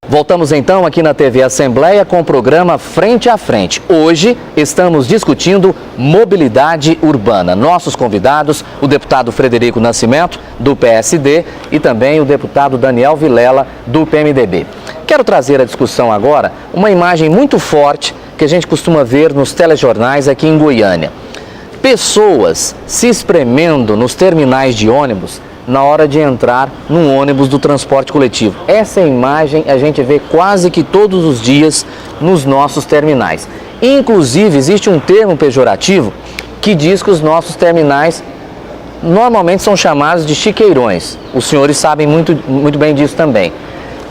Voltamos então aqui na TV Assembleia com o programa Frente a Frente. Hoje estamos discutindo mobilidade urbana. Nossos convidados, o deputado Frederico Nascimento, do PSD, e também o deputado Daniel Vilela, do PMDB. Quero trazer à discussão agora uma imagem muito forte que a gente costuma ver nos telejornais aqui em Goiânia. Pessoas se espremendo nos terminais de ônibus na hora de entrar num ônibus do transporte coletivo. Essa imagem a gente vê quase que todos os dias nos nossos terminais. Inclusive, existe um termo pejorativo que diz que os nossos terminais normalmente são chamados de chiqueirões. Os senhores sabem muito bem disso também.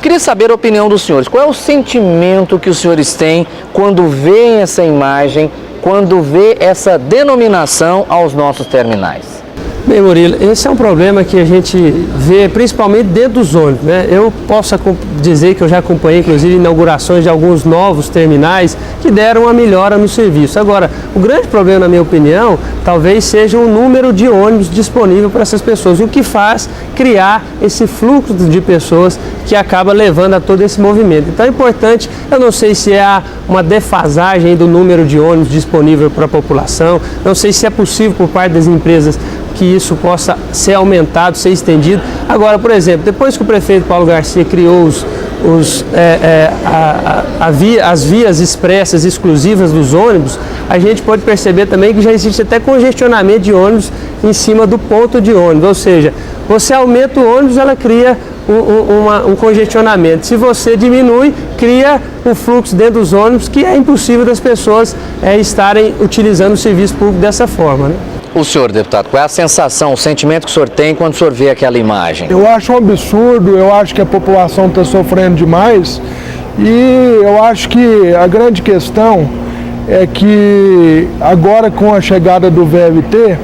Queria saber a opinião dos senhores. Qual é o sentimento que os senhores têm quando veem essa imagem, quando vê essa denominação aos nossos terminais? Bem, Murilo, esse é um problema que a gente vê principalmente dentro dos ônibus, né? Eu posso dizer que eu já acompanhei, inclusive, inaugurações de alguns novos terminais que deram uma melhora no serviço. Agora, o grande problema, na minha opinião, talvez seja o número de ônibus disponível para essas pessoas, o que faz criar esse fluxo de pessoas que acaba levando a todo esse movimento. Então é importante, eu não sei se há uma defasagem do número de ônibus disponível para a população, não sei se é possível por parte das empresas que isso possa ser aumentado, ser estendido. Agora, por exemplo, depois que o prefeito Paulo Garcia criou as vias expressas exclusivas dos ônibus, a gente pode perceber também que já existe até congestionamento de ônibus em cima do ponto de ônibus, ou seja, você aumenta o ônibus, ela cria um congestionamento. Se você diminui, cria um fluxo dentro dos ônibus que é impossível das pessoas estarem utilizando o serviço público dessa forma, né? O senhor, deputado, qual é a sensação, o sentimento que o senhor tem quando o senhor vê aquela imagem? Eu acho um absurdo, eu acho que a população está sofrendo demais e eu acho que a grande questão é que agora com a chegada do VLT,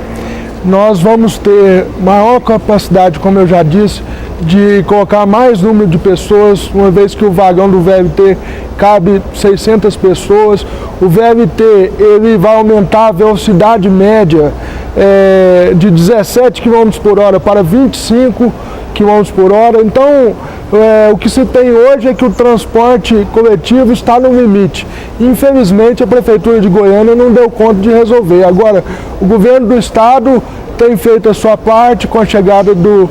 nós vamos ter maior capacidade, como eu já disse, de colocar mais número de pessoas, uma vez que o vagão do VLT cabe 600 pessoas. O VLT ele vai aumentar a velocidade média de 17 km por hora para 25 km por hora. Então, o que se tem hoje é que o transporte coletivo está no limite. Infelizmente, a Prefeitura de Goiânia não deu conta de resolver. Agora, o governo do estado tem feito a sua parte com a chegada do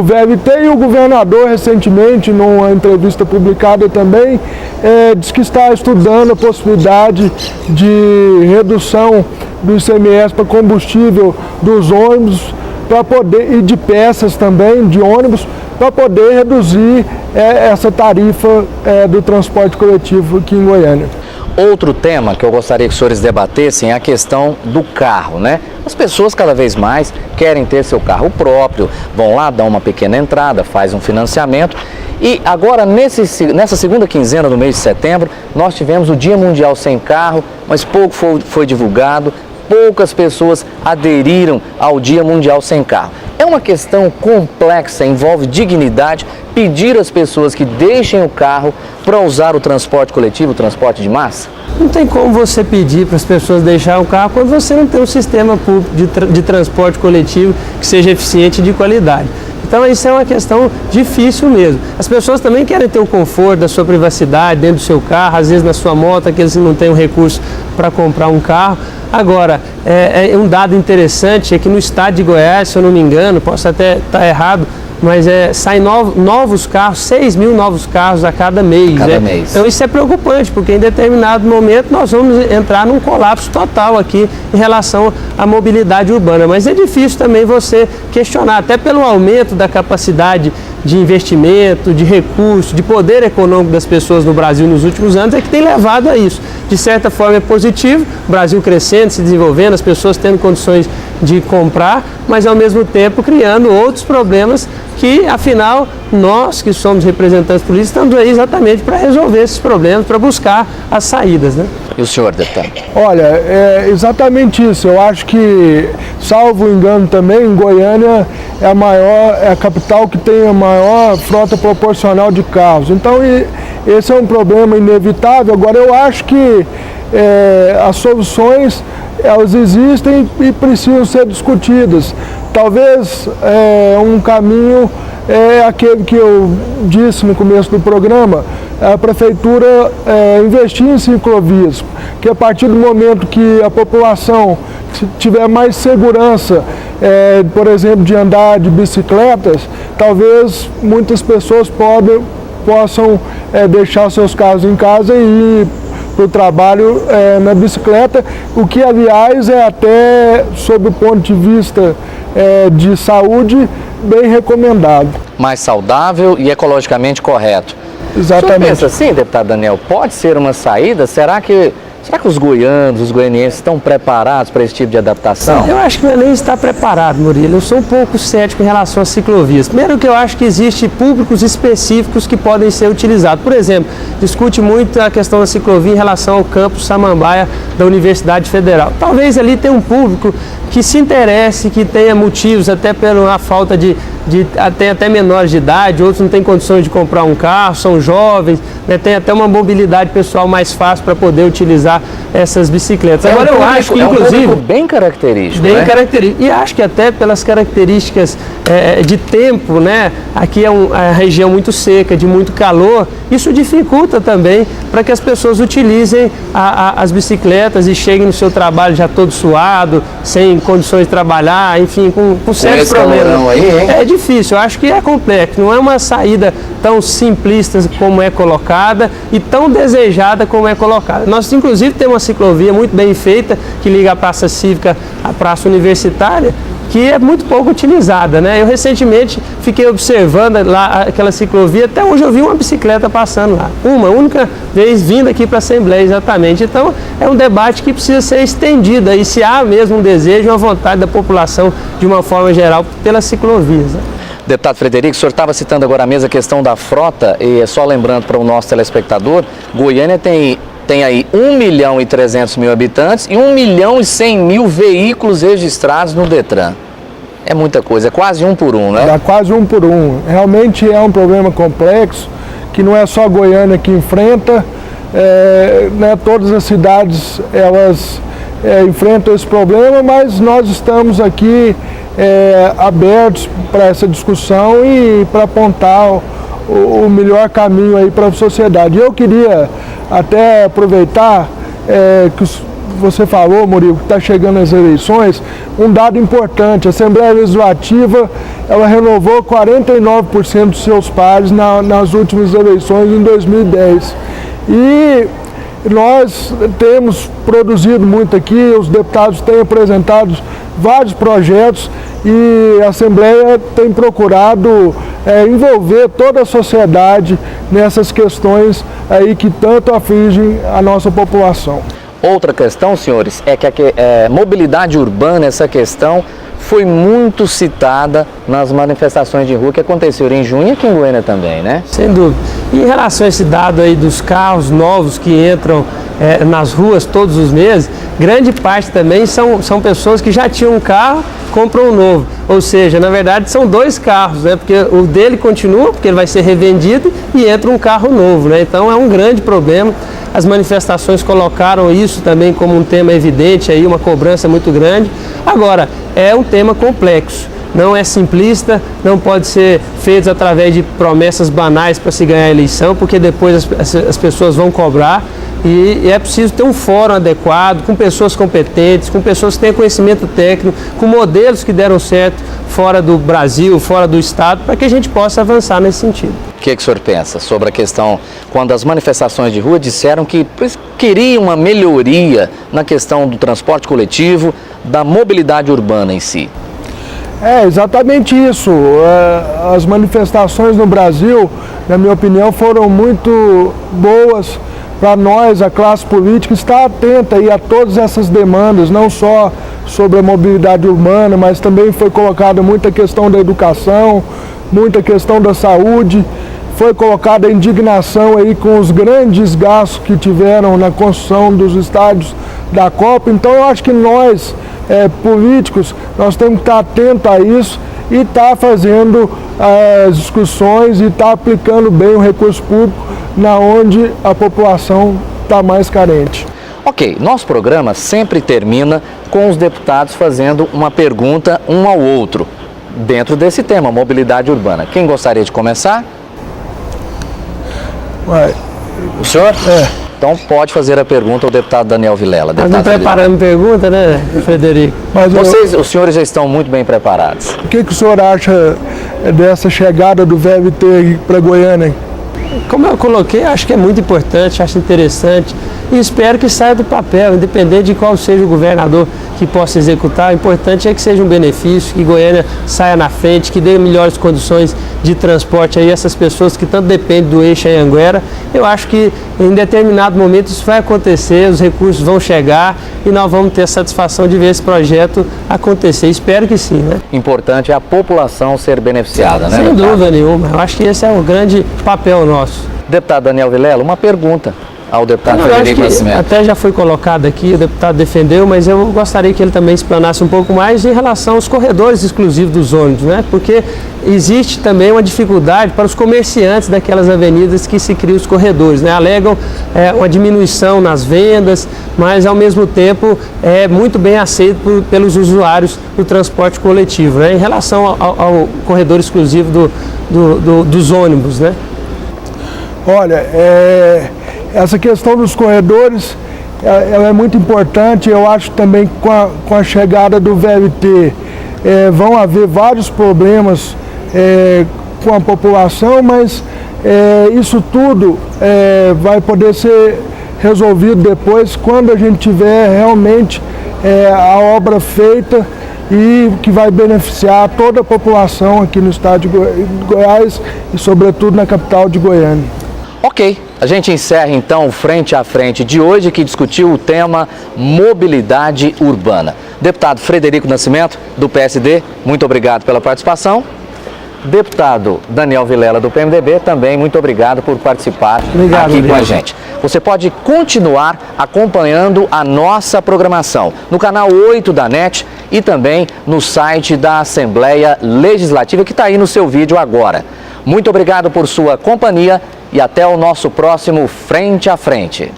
VLT, e o governador recentemente, numa entrevista publicada também, disse que está estudando a possibilidade de redução do ICMS para combustível dos ônibus e de peças também, de ônibus, para poder reduzir essa tarifa do transporte coletivo aqui em Goiânia. Outro tema que eu gostaria que os senhores debatessem é a questão do carro, né? As pessoas cada vez mais querem ter seu carro próprio, vão lá, dão uma pequena entrada, faz um financiamento. E agora, nessa segunda quinzena do mês de setembro, nós tivemos o Dia Mundial Sem Carro, mas pouco foi divulgado, poucas pessoas aderiram ao Dia Mundial Sem Carro. É uma questão complexa, envolve dignidade, pedir às pessoas que deixem o carro para usar o transporte coletivo, o transporte de massa? Não tem como você pedir para as pessoas deixarem o carro quando você não tem um sistema público de transporte coletivo que seja eficiente e de qualidade. Então isso é uma questão difícil mesmo. As pessoas também querem ter o conforto da sua privacidade dentro do seu carro, às vezes na sua moto, aqueles que não têm o recurso para comprar um carro. Agora, um dado interessante é que no estado de Goiás, se eu não me engano, posso até estar errado, mas saem novos carros, 6 mil novos carros a cada mês. Então isso é preocupante, porque em determinado momento nós vamos entrar num colapso total aqui em relação à mobilidade urbana. Mas é difícil também você questionar, até pelo aumento da capacidade de investimento, de recurso, de poder econômico das pessoas no Brasil nos últimos anos, é que tem levado a isso. De certa forma é positivo, o Brasil crescendo, se desenvolvendo, as pessoas tendo condições de comprar, mas ao mesmo tempo criando outros problemas que, afinal, nós que somos representantes políticos estamos aí exatamente para resolver esses problemas, para buscar as saídas, né? E o senhor, deputado? Olha, é exatamente isso. Eu acho que, salvo engano também, Goiânia é a capital que tem a maior frota proporcional de carros. Então, esse é um problema inevitável. Agora, eu acho que as soluções, elas existem e precisam ser discutidas. Talvez um caminho é aquele que eu disse no começo do programa, a prefeitura investir em ciclovias, que a partir do momento que a população tiver mais segurança, por exemplo, de andar de bicicletas, talvez muitas pessoas possam deixar seus carros em casa e ir para o trabalho na bicicleta, o que, aliás, é até, sob o ponto de vista de saúde, bem recomendado. Mais saudável e ecologicamente correto. Exatamente. O senhor pensa assim, deputado Daniel, pode ser uma saída? Será que os goianos, os goianienses estão preparados para esse tipo de adaptação? Eu acho que não é nem estar preparado, Murilo. Eu sou um pouco cético em relação às ciclovias. Primeiro que eu acho que existem públicos específicos que podem ser utilizados. Por exemplo, discute muito a questão da ciclovia em relação ao campus Samambaia da Universidade Federal. Talvez ali tenha um público que se interesse, que tenha motivos, até pela falta tem até menores de idade, outros não têm condições de comprar um carro, são jovens, né, tem até uma mobilidade pessoal mais fácil para poder utilizar essas bicicletas. Agora eu acho que, inclusive, um bem característico. Bem característico. E acho que até pelas características de tempo, né? Aqui é uma região muito seca, de muito calor, isso dificulta também para que as pessoas utilizem as bicicletas e cheguem no seu trabalho já todo suado, sem condições de trabalhar, enfim, com sérios problemas. Aí, hein? É difícil, eu acho que é complexo, não é uma saída tão simplista como é colocada e tão desejada como é colocada. Nós, inclusive, temos uma ciclovia muito bem feita que liga a Praça Cívica à Praça Universitária, que é muito pouco utilizada, né? Eu recentemente fiquei observando lá aquela ciclovia, até hoje eu vi uma bicicleta passando lá, uma única vez vindo aqui para a Assembleia, exatamente. Então é um debate que precisa ser estendido aí, se há mesmo um desejo e uma vontade da população de uma forma geral pelas ciclovias, né? Deputado Frederico, o senhor estava citando agora mesmo a questão da frota, e só lembrando para o nosso telespectador, Goiânia tem aí 1.300.000 habitantes e 1.100.000 veículos registrados no Detran. É muita coisa, é quase um por um, né? Dá quase um por um. Realmente é um problema complexo, que não é só Goiânia que enfrenta, né, todas as cidades elas enfrentam esse problema, mas nós estamos aqui abertos para essa discussão e para apontar o melhor caminho aí para a sociedade. Eu queria até aproveitar que você falou, Murilo, que está chegando as eleições, um dado importante: a Assembleia Legislativa ela renovou 49% dos seus pares nas últimas eleições em 2010. E nós temos produzido muito aqui, os deputados têm apresentado vários projetos e a Assembleia tem procurado envolver toda a sociedade nessas questões aí que tanto afligem a nossa população. Outra questão, senhores, é que a mobilidade urbana, essa questão, foi muito citada nas manifestações de rua que aconteceram em junho e aqui em Goiânia também, né? Sem dúvida. E em relação a esse dado aí dos carros novos que entram nas ruas todos os meses, grande parte também são pessoas que já tinham um carro, compram um novo. Ou seja, na verdade são dois carros, né? Porque o dele continua, porque ele vai ser revendido e entra um carro novo, né? Então é um grande problema. As manifestações colocaram isso também como um tema evidente, aí, uma cobrança muito grande. Agora, é um tema complexo, não é simplista, não pode ser feito através de promessas banais para se ganhar a eleição, porque depois as pessoas vão cobrar. E é preciso ter um fórum adequado, com pessoas competentes, com pessoas que tenham conhecimento técnico, com modelos que deram certo fora do Brasil, fora do Estado, para que a gente possa avançar nesse sentido. O que o senhor pensa sobre a questão, quando as manifestações de rua disseram que queriam uma melhoria na questão do transporte coletivo, da mobilidade urbana em si? É exatamente isso. As manifestações no Brasil, na minha opinião, foram muito boas para nós, a classe política, estar atenta aí a todas essas demandas, não só sobre a mobilidade urbana, mas também foi colocada muita questão da educação, muita questão da saúde, foi colocada a indignação aí com os grandes gastos que tiveram na construção dos estádios da Copa. Então eu acho que nós, políticos, nós temos que estar atentos a isso e estar fazendo as discussões e estar aplicando bem o recurso público na onde a população está mais carente. Ok, nosso programa sempre termina com os deputados fazendo uma pergunta um ao outro, dentro desse tema, mobilidade urbana. Quem gostaria de começar? O senhor? É. Então pode fazer a pergunta ao deputado Daniel Vilela. Nós não preparamos pergunta, né, Frederico? Mas os senhores já estão muito bem preparados. o que o senhor acha dessa chegada do VLT para Goiânia? Como eu coloquei, acho que é muito importante, acho interessante e espero que saia do papel, independente de qual seja o governador que possa executar. O importante é que seja um benefício, que Goiânia saia na frente, que dê melhores condições de transporte a essas pessoas que tanto dependem do eixo Anhanguera. Eu acho que em determinado momento isso vai acontecer, os recursos vão chegar e nós vamos ter a satisfação de ver esse projeto acontecer. Espero que sim, né? Importante é a população ser beneficiada, né? Sem dúvida nenhuma. Eu acho que esse é o grande papel nosso. Deputado Daniel Vilela, uma pergunta ao deputado Frederico Nascimento. Até já foi colocado aqui, o deputado defendeu, mas eu gostaria que ele também explanasse um pouco mais em relação aos corredores exclusivos dos ônibus, né? Porque existe também uma dificuldade para os comerciantes daquelas avenidas que se criam os corredores, né? Alegam uma diminuição nas vendas, mas ao mesmo tempo é muito bem aceito pelos usuários do transporte coletivo, né? Em relação ao corredor exclusivo dos ônibus, né? Olha, essa questão dos corredores ela é muito importante. Eu acho também que com a chegada do VLT vão haver vários problemas com a população, mas isso tudo vai poder ser resolvido depois, quando a gente tiver realmente a obra feita e que vai beneficiar toda a população aqui no estado de Goiás e sobretudo na capital de Goiânia. Ok, a gente encerra então o Frente a Frente de hoje, que discutiu o tema mobilidade urbana. Deputado Frederico Nascimento, do PSD, muito obrigado pela participação. Deputado Daniel Vilela, do PMDB, também muito obrigado por participar aqui com a gente. Você pode continuar acompanhando a nossa programação no canal 8 da NET e também no site da Assembleia Legislativa, que está aí no seu vídeo agora. Muito obrigado por sua companhia e até o nosso próximo Frente a Frente.